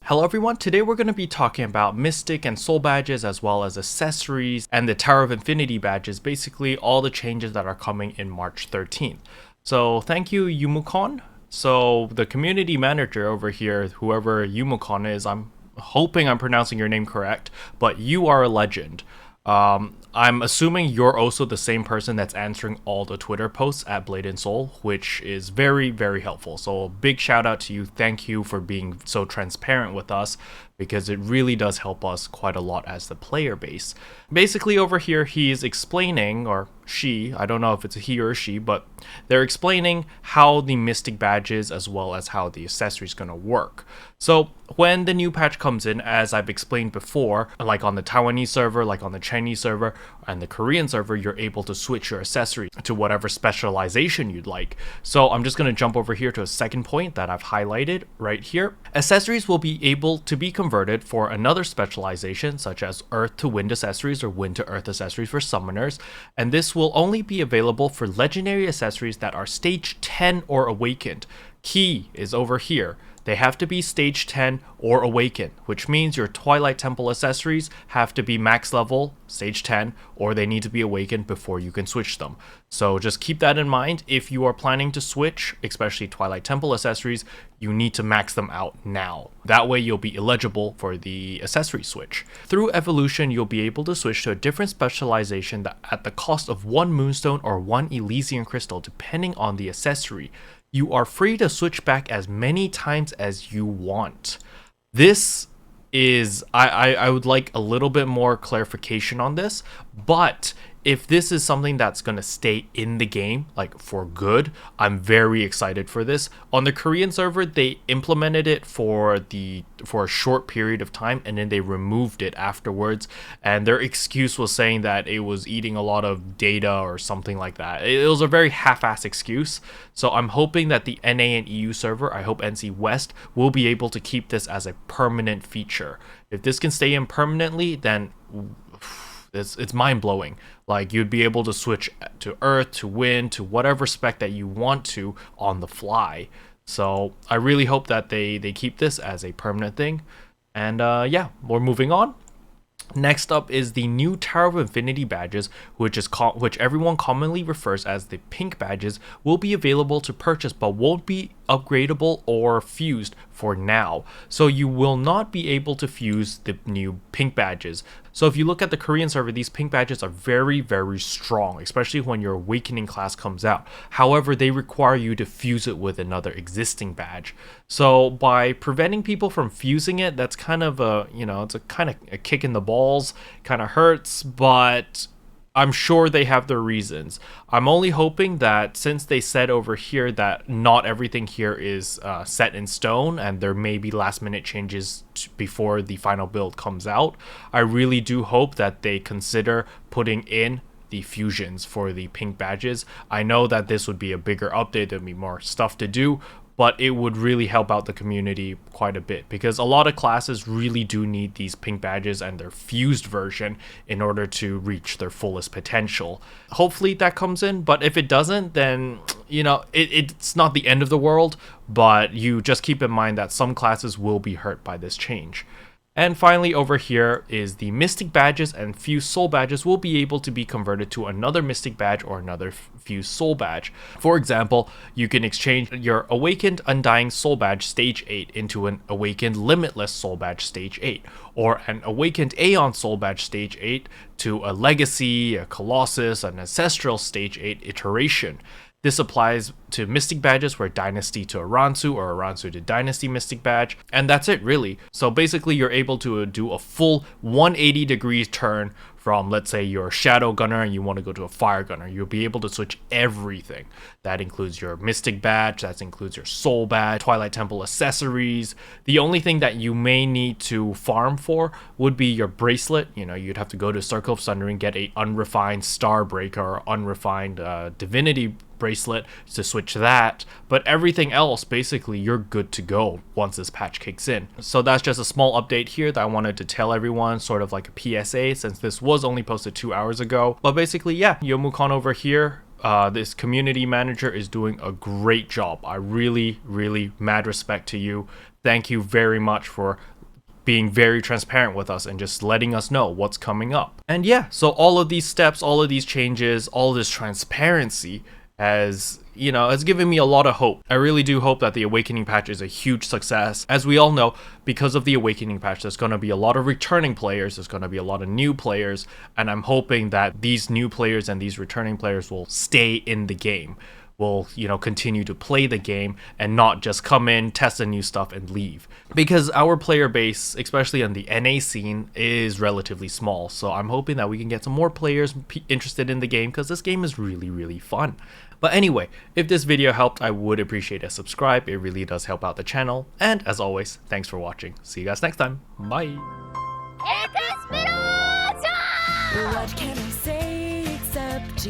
Hello everyone, today we're going to be talking about Mystic and Soul badges as well as accessories and the Tower of Infinity badges, basically all the changes that are coming in March 13th. So thank you Yumukon. So the community manager over here, whoever Yumukon is, I'm hoping I'm pronouncing your name correct, but you are a legend. I'm assuming you're also the same person that's answering all the Twitter posts at Blade and Soul, which is very, very helpful. So big shout out to you. Thank you for being so transparent with us, because it really does help us quite a lot as the player base. Basically over here, he's explaining, or she, I don't know if it's a he or a she, but they're explaining how the Mystic badges as well as how the accessory is going to work. So when the new patch comes in, as I've explained before, like on the Taiwanese server, like on the Chinese server, and the Korean server, you're able to switch your accessory to whatever specialization you'd like. So I'm just going to jump over here to a second point that I've highlighted right here. Accessories will be able to be converted for another specialization, such as Earth to Wind accessories or Wind to Earth accessories for summoners, and this will only be available for legendary accessories that are stage 10 or awakened. Key is over here. They have to be stage 10 or awakened, which means your Twilight Temple accessories have to be max level, stage 10, or they need to be awakened before you can switch them. So just keep that in mind. If you are planning to switch, especially Twilight Temple accessories, you need to max them out now. That way you'll be eligible for the accessory switch. Through evolution, you'll be able to switch to a different specialization that at the cost of 1 Moonstone or 1 Elysian Crystal, depending on the accessory. You are free to switch back as many times as you want. This is, I would like a little bit more clarification on this, but if this is something that's going to stay in the game, like for good, I'm very excited for this. On the Korean server, they implemented it for a short period of time, and then they removed it afterwards. And their excuse was saying that it was eating a lot of data or something like that. It was a very half-assed excuse. So I'm hoping that the NA and EU server, I hope NC West, will be able to keep this as a permanent feature. If this can stay in permanently, then it's mind-blowing. Like, you'd be able to switch to Earth, to Wind, to whatever spec that you want to on the fly. So I really hope that they keep this as a permanent thing. And yeah, we're moving on. Next up is the new Tower of Infinity badges, which everyone commonly refers as the pink badges, will be available to purchase but won't be upgradable or fused for now. So you will not be able to fuse the new pink badges. So if you look at the Korean server, these pink badges are very, very strong, especially when your awakening class comes out. However, they require you to fuse it with another existing badge. So by preventing people from fusing it, that's kind of a, it's a kind of a kick in the balls, kind of hurts, but I'm sure they have their reasons. I'm only hoping that since they said over here that not everything here is set in stone and there may be last minute changes before the final build comes out, I really do hope that they consider putting in the fusions for the pink badges. I know that this would be a bigger update, there'd be more stuff to do, but it would really help out the community quite a bit, because a lot of classes really do need these pink badges and their fused version in order to reach their fullest potential. Hopefully that comes in, but if it doesn't, then it's not the end of the world, but you just keep in mind that some classes will be hurt by this change. And finally over here is the Mystic badges and Fused Soul badges will be able to be converted to another Mystic badge or another Fused Soul badge. For example, you can exchange your Awakened Undying Soul badge stage 8 into an Awakened Limitless Soul badge stage 8, or an Awakened Aeon Soul badge stage 8 to a Legacy, a Colossus, an Ancestral stage 8 iteration. This applies to Mystic badges where Dynasty to Aransu or Aransu to Dynasty Mystic badge, and that's it really. So basically you're able to do a full 180 degrees turn from, let's say, you're a Shadow Gunner and you want to go to a Fire Gunner. You'll be able to switch everything. That includes your Mystic badge, that includes your Soul badge, Twilight Temple accessories. The only thing that you may need to farm for would be your bracelet. You'd have to go to Circle of Sundering, get a unrefined Starbreaker or unrefined Divinity bracelet to switch that, but everything else, basically you're good to go once this patch kicks in. So that's just a small update here that I wanted to tell everyone, sort of like a PSA, since this was only posted 2 hours ago. But basically, yeah, Yomukon over here this community manager is doing a great job. I really, really mad respect to you. Thank you very much for being very transparent with us and just letting us know what's coming up. And yeah, so all of these steps, all of these changes, all of this transparency has, has given me a lot of hope. I really do hope that the Awakening patch is a huge success. As we all know, because of the Awakening patch, there's going to be a lot of returning players, there's going to be a lot of new players, and I'm hoping that these new players and these returning players will stay in the game, will continue to play the game and not just come in, test the new stuff and leave, because our player base, especially on the NA scene, is relatively small. So I'm hoping that we can get some more players interested in the game, because this game is really, really fun. But anyway, if this video helped, I would appreciate a subscribe. It really does help out the channel, and as always, thanks for watching. See you guys next time. Bye. What can I say except